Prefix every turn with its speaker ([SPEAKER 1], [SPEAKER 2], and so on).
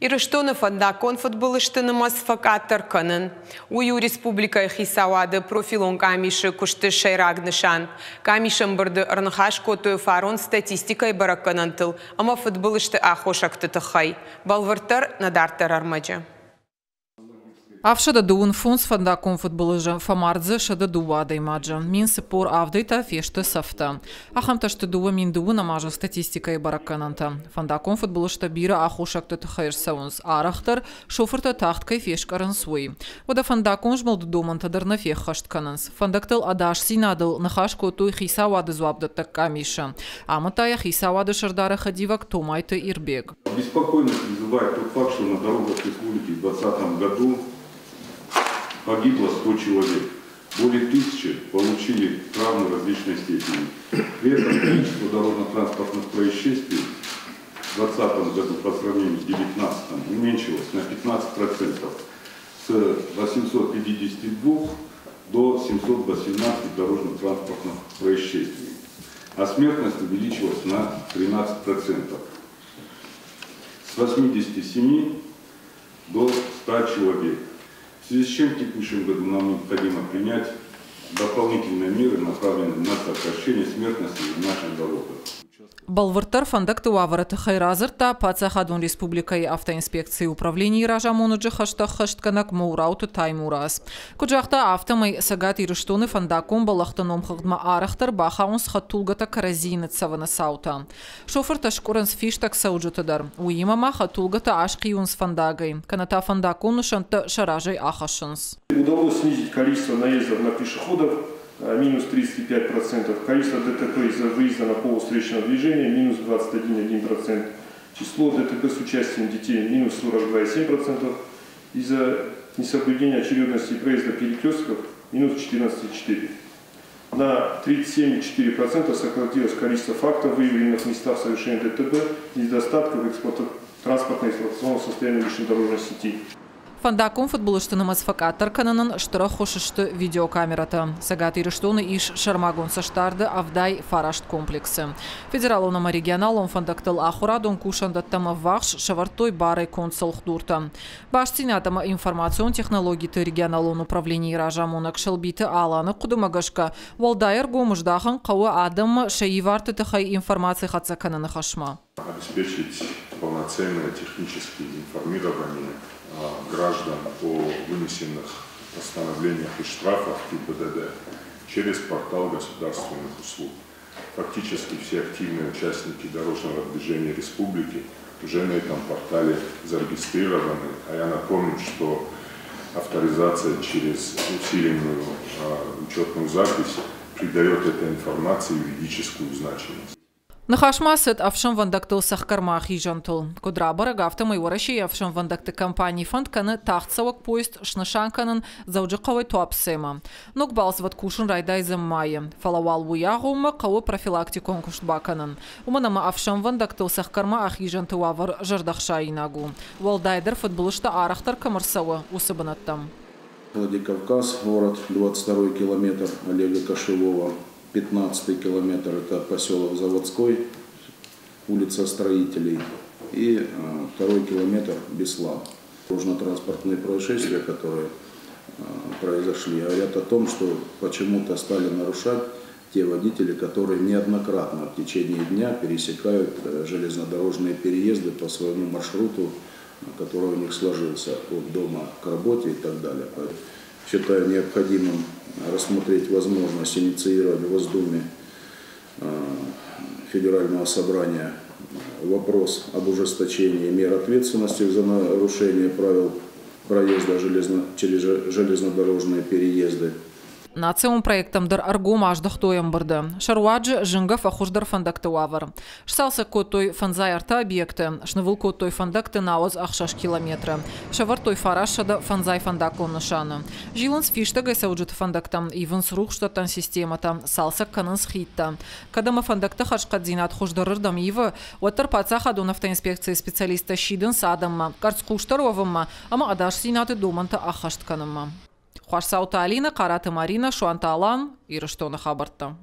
[SPEAKER 1] Ирыштоны фандакон футболыштынымыз факаттыр кынын. Ую республика хисавады профилон камиши кушты шайрагнышан. Камишын бұрды ұрнығаш көті фарон статистикай баракканантыл, ама футболышты ахошақты тұхай. Балвыртыр надартыр армаджы.
[SPEAKER 2] Авшада дуун фунс фандакон футболыжы фамардзы шада дувады маджы. Мин сыпор авдыйта фешты сафта. Ахамташты дуа мин дуун амажы статистикай бараккананта. Фандакон футболышта бира ахошакты тұхайыр саунс. Арахтар шофырта тахткай фешкарын суй. Вода фандакон жмалды домантадыр на фех хашткананс. Фандактыл адаш синадыл нахаш котуй хисавады зуабдатта камиша. Аматая хисавады шардара хадивак томайты ирбег.
[SPEAKER 3] Беспокойность вызывает тот факт, что на дорогах республики в 2020 году погибло 100 человек. Более 1000 получили травмы различной степени. При этом количество дорожно-транспортных происшествий в 2020 году по сравнению с 2019 уменьшилось на 15%. С 852 до 718 дорожно-транспортных происшествий. А смертность увеличилась на 13%. С 87 до 100 человек. В связи с чем в текущем году нам необходимо принять дополнительные меры, направленные на сокращение смертности в наших дорогах.
[SPEAKER 2] Балвыртар фандакты вавараты хайразырта Пацахадун республикай автоинспекции управления ражамонуджи хаштах хаштканак маурауты таймурас. Куджахта автомай сагат ирыштоны фандакон балахтаном хагдма арахтар бахаунс хатулгата каразинет савана саута. Шофер ташкуранс фиштак сауджутадар. Уимама хатулгата ашкиюнс фандагай. Каната фандакону шанта шаражай ахашанс.
[SPEAKER 4] Удалось снизить количество наездов на пешеходов минус 35%, количество ДТП из-за выезда на полос встречного движения минус 21,1%, число ДТП с участием детей минус 42,7%, из-за несоблюдения очередности проезда перекрестков минус 14,4%. На 37,4% сократилось количество фактов, выявленных в местах совершения ДТП из недостатков транспортно-эксплуатационного состояния дорожной сети.
[SPEAKER 2] Фандакон футболыштынымыз факаттар кананын штыра хошышты видеокамерата. Сагат ирыштоны иш шармагон саштарды авдай фарашт комплексы. Федералоном регионалом фандактыл ахурадон кушандаттама вахш шавартой барай консул хдурта. Баштинатама информацион технологии регионалон управления ражамонак шалбиты аланы кудумагашка. Валдайр гомыждахан кауа адам шаиварты тахай информации хатса кананы хашма.
[SPEAKER 5] Обеспечить полноценное техническое информирование граждан о вынесенных постановлениях и штрафах ГИБДД через портал государственных услуг. Фактически все активные участники дорожного движения республики уже на этом портале зарегистрированы. А я напомню, что авторизация через усиленную учетную запись придает этой информации юридическую значимость.
[SPEAKER 2] Нахашмасет авшам вандактыл сахкармах ижантыл. Кудра барагавта майвораши авшам вандакты компании фонд каны тахтсавак поезд шнашанканын зауджиқавай туапсема. Нокбалс ваткушын райдай заммайы. Фалавал буягума қавы профилактикон куштбаканын. Уманама авшам вандактыл сахкармах ижантыл авар жардахша инагу. Валдайдер футболышта арахтар камарсавы усыбанаттам.
[SPEAKER 6] Владикавказ, город, 22 километр Олега Кошевого. 15 километр – это поселок Заводской, улица Строителей. И 2 километр – Беслан. Дорожно-транспортные происшествия, которые произошли, говорят о том, что почему-то стали нарушать те водители, которые неоднократно в течение дня пересекают железнодорожные переезды по своему маршруту, который у них сложился от дома к работе и так далее. Считаю необходимым рассмотреть возможность инициировать в Госдуме Федерального собрания вопрос об ужесточении мер ответственности за нарушение правил проезда через железнодорожные переезды.
[SPEAKER 2] Нациум проектом дар аргум аждахтоем барды. Шаруаджи жингав ахуждар фандакты вавар. Шсалса котой фанзай-арта объекты. Шнывыл котой фандакты наоз ахшаш километра. Шавартой фарашада фанзай фандакон нышаны. Жиланс фиштагай сауджит фандактам. Ивенс рухштатан системата. Салса кананс хитта. Кадама фандакты хашкадзинат хуждарырдам ивы. Уаттар пацахадун автоинспекции специалиста шидын садамма. Карцкуштаровамма. Ама адаш синаты доманта ахаштканамма. Хуашсаута Алина, Караты Марина, Шуанта Алан и Рыштона Хабарта.